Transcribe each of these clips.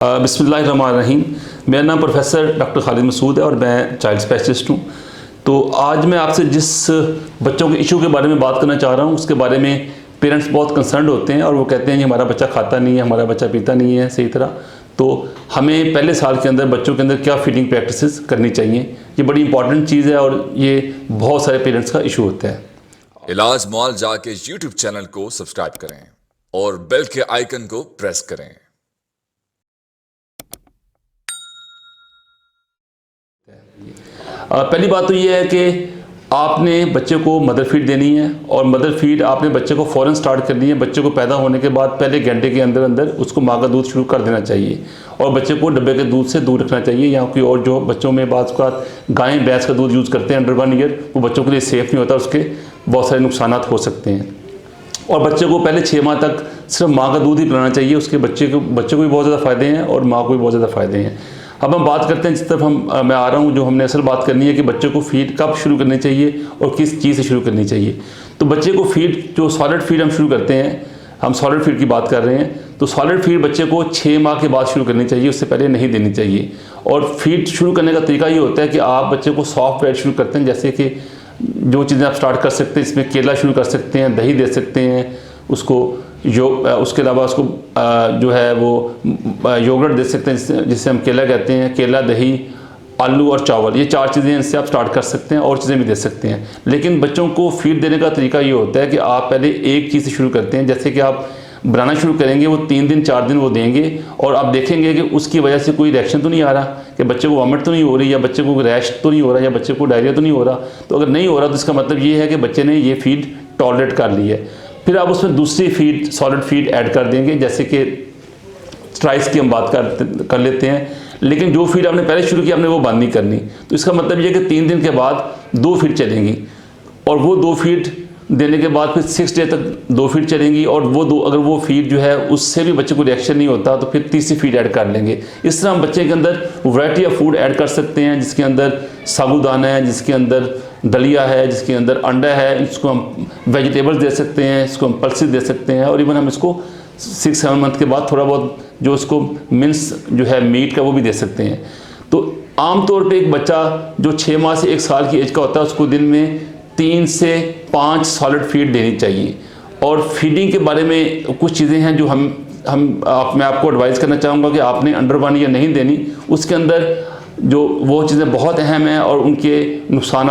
बिस्मिल्लाहिर्रहमानिर्रहीम। मेरा नाम प्रोफेसर डॉक्टर खालिद मसूद है और मैं चाइल्ड स्पेशलिस्ट हूँ। तो आज मैं आपसे जिस बच्चों के इशू के बारे में बात करना चाह रहा हूँ उसके बारे में पेरेंट्स बहुत कंसर्न होते हैं और वो कहते हैं कि हमारा बच्चा खाता नहीं है, हमारा बच्चा पीता नहीं है सही तरह। तो हमें पहले साल के अंदर बच्चों के अंदर क्या फीडिंग प्रैक्टिसेस करनी चाहिए, ये बड़ी इंपॉर्टेंट चीज़ है और ये बहुत सारे पेरेंट्स का इशू होता है। इलाज मॉल जाके यूट्यूब चैनल को सब्सक्राइब करें और बेल के आइकन को प्रेस करें। पहली बात तो ये है कि आपने बच्चे को मदर फीड देनी है और मदर फीड आपने बच्चे को फ़ौरन स्टार्ट करनी है। बच्चे को पैदा होने के बाद पहले घंटे के अंदर अंदर उसको माँ का दूध शुरू कर देना चाहिए और बच्चे को डब्बे के दूध से दूर रखना चाहिए। या कोई और जो बच्चों में बात का गाय भैंस का दूध यूज़ करते हैं अंडर 1 ईयर, वो बच्चों के लिए सेफ़ नहीं होता, उसके बहुत सारे नुकसान हो सकते हैं। और बच्चे को पहले 6 माह तक सिर्फ माँ का दूध ही पिलाना चाहिए। उसके बच्चे को भी बहुत ज़्यादा फ़ायदे हैं और माँ को भी बहुत ज़्यादा फ़ायदे हैं। अब हम बात करते हैं जिस तरफ मैं आ रहा हूँ, जो हमने असल बात करनी है कि बच्चे को फीड कब शुरू करनी चाहिए और किस चीज़ से शुरू करनी चाहिए। तो बच्चे को फीड जो सॉलिड फीड हम शुरू करते हैं, हम सॉलिड फीड की बात कर रहे हैं, तो सॉलिड फीड बच्चे को 6 माह के बाद शुरू करनी चाहिए, उससे पहले नहीं देनी चाहिए। और फीड शुरू करने का तरीका ये होता है कि आप बच्चे को सॉफ्ट फीड शुरू करते हैं, जैसे कि जो चीज़ें आप स्टार्ट कर सकते हैं, इसमें केला शुरू कर सकते हैं, दही दे सकते हैं उसको, उसके अलावा उसको जो है वो योगर्ट दे सकते हैं जिसे हम केला कहते हैं। केला, दही, आलू और चावल, ये 4 चीज़ें इनसे आप स्टार्ट कर सकते हैं और चीज़ें भी दे सकते हैं। लेकिन बच्चों को फीड देने का तरीका ये होता है कि आप पहले एक चीज़ से शुरू करते हैं। जैसे कि आप बनाना शुरू करेंगे, वो 3 दिन 4 दिन वो देंगे और आप देखेंगे कि उसकी वजह से कोई रिएक्शन तो नहीं आ रहा, कि बच्चे को वॉमिट तो नहीं हो रही, या बच्चे को रैश तो नहीं हो रहा, या बच्चे को डायरिया तो नहीं हो रहा। तो अगर नहीं हो रहा तो इसका मतलब ये है कि बच्चे ने ये फीड टॉलरेट कर ली है। फिर आप उसमें दूसरी फीड, सॉलिड फीड ऐड कर देंगे, जैसे कि स्ट्राइस की हम बात कर लेते हैं। लेकिन जो फीड आपने पहले शुरू की आपने वो बंद नहीं करनी। तो इसका मतलब ये है कि 3 दिन के बाद 2 फीड चलेंगी और वो 2 फीड देने के बाद फिर 6 डे तक 2 फीड चलेंगी और अगर वो फीड जो है उससे भी बच्चे को रिएक्शन नहीं होता तो फिर तीसरी फीड ऐड कर लेंगे। इस तरह हम बच्चे के अंदर वैरायटी ऑफ फूड ऐड कर सकते हैं, जिसके अंदर साबूदाना है, जिसके अंदर दलिया है, जिसके अंदर अंडा है, इसको हम वेजिटेबल्स दे सकते हैं, इसको हम पल्सेस दे सकते हैं और इवन हम इसको 6-7 मंथ के बाद थोड़ा बहुत जो उसको मिन्स जो है मीट का वो भी दे सकते हैं। तो आमतौर पे एक बच्चा जो 6 माह से 1 साल की एज का होता है उसको दिन में 3 से 5 सॉलिड फीड देनी चाहिए। और फीडिंग के बारे में कुछ चीज़ें हैं जो मैं आपको एडवाइस करना चाहूँगा कि आपने अंडर 1 ईयर नहीं देनी। उसके अंदर जो वो चीज़ें बहुत अहम हैं और उनके नुकसान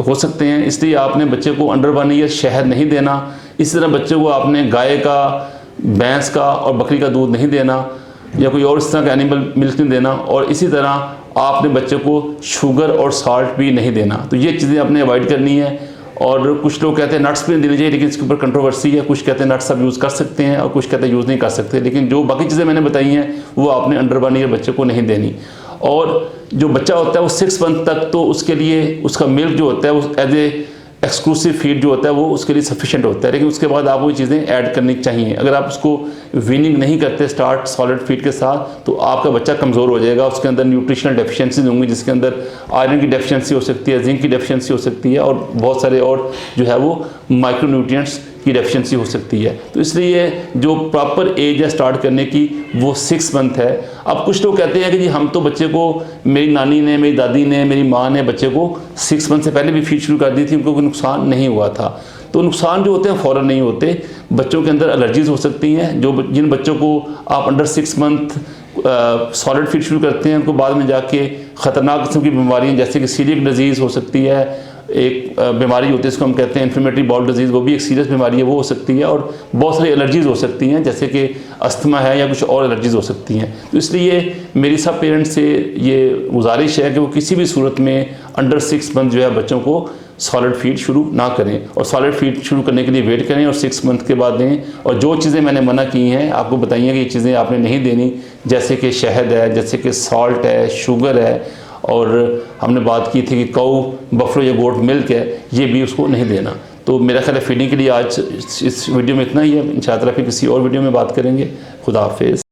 हो सकते हैं, इसलिए आपने बच्चे को अंडर 1 ईयर शहद नहीं देना। इसी तरह बच्चे को आपने गाय का, भैंस का और बकरी का दूध नहीं देना या कोई और इस तरह का एनिमल मिल्क नहीं देना। और इसी तरह आपने बच्चे को शुगर और साल्ट भी नहीं देना। तो ये चीज़ें आपने अवॉइड करनी है। और कुछ लोग कहते हैं नट्स भी नहीं देनी चाहिए, लेकिन इसके ऊपर कंट्रोवर्सी है। कुछ कहते हैं नट्स आप यूज़ कर सकते हैं और कुछ कहते हैं यूज़ नहीं कर सकते। लेकिन जो बाकी चीज़ें मैंने बताई हैं वो आपने अंडर 1 ईयर बच्चे को नहीं देनी। और जो बच्चा होता है वो 6 मंथ तक तो उसके लिए उसका मिल्क जो होता है वो एज ए एक्सक्लूसिव फीड जो होता है वो उसके लिए सफिशिएंट होता है। लेकिन उसके बाद आपको ये चीज़ें ऐड करनी चाहिए। अगर आप उसको वीनिंग नहीं करते स्टार्ट सॉलिड फीड के साथ तो आपका बच्चा कमज़ोर हो जाएगा। उसके अंदर न्यूट्रिशनल डेफिशिएंसीज होंगी, जिसके अंदर आयरन की डेफिशिएंसी हो सकती है, जिंक की डेफिशिएंसी हो सकती है और बहुत सारे और जो है वो माइक्रोन्यूट्रिएंट्स की डेफिशिएंसी हो सकती है। तो इसलिए जो प्रॉपर एज है स्टार्ट करने की वो 6 मंथ है। अब कुछ लोग कहते हैं कि जी हम तो बच्चे को, मेरी नानी ने, मेरी दादी ने, मेरी माँ ने बच्चे को 6 मंथ से पहले भी फीड शुरू कर दी थी, उनको कोई नुकसान नहीं हुआ था। तो नुकसान जो होते हैं फ़ौरन नहीं होते। बच्चों के अंदर एलर्जीज़ हो सकती हैं। जिन बच्चों को आप अंडर 6 मंथ सॉलिड फीड शुरू करते हैं उनको बाद में जाके ख़तरनाक किस्म की बीमारियाँ जैसे कि सीलिएक डिजीज़ हो सकती है, एक बीमारी होती है इसको हम कहते हैं इन्फ्लेमेटरी बाउल डिजीज़, वो भी एक सीरियस बीमारी है, वो हो सकती है। और बहुत सारी एलर्जीज़ हो सकती हैं जैसे कि अस्थमा है या कुछ और एलर्जीज़ हो सकती हैं। तो इसलिए मेरी सब पेरेंट्स से ये गुजारिश है कि वो किसी भी सूरत में अंडर 6 मंथ जो है बच्चों को सॉलिड फीड शुरू ना करें और सॉलिड फीड शुरू करने के लिए वेट करें और 6 मंथ के बाद दें। और जो चीज़ें मैंने मना की हैं आपको बताइए कि ये चीज़ें आपने नहीं देनी, जैसे कि शहद है, जैसे कि सॉल्ट है, शुगर है, और हमने बात की थी कि काऊ, बफलो या गोट मिल्क है, ये भी उसको नहीं देना। तो मेरा ख्याल है फीडिंग के लिए आज इस वीडियो में इतना ही है। इंशाअल्लाह फिर किसी और वीडियो में बात करेंगे। खुदा हाफिज़।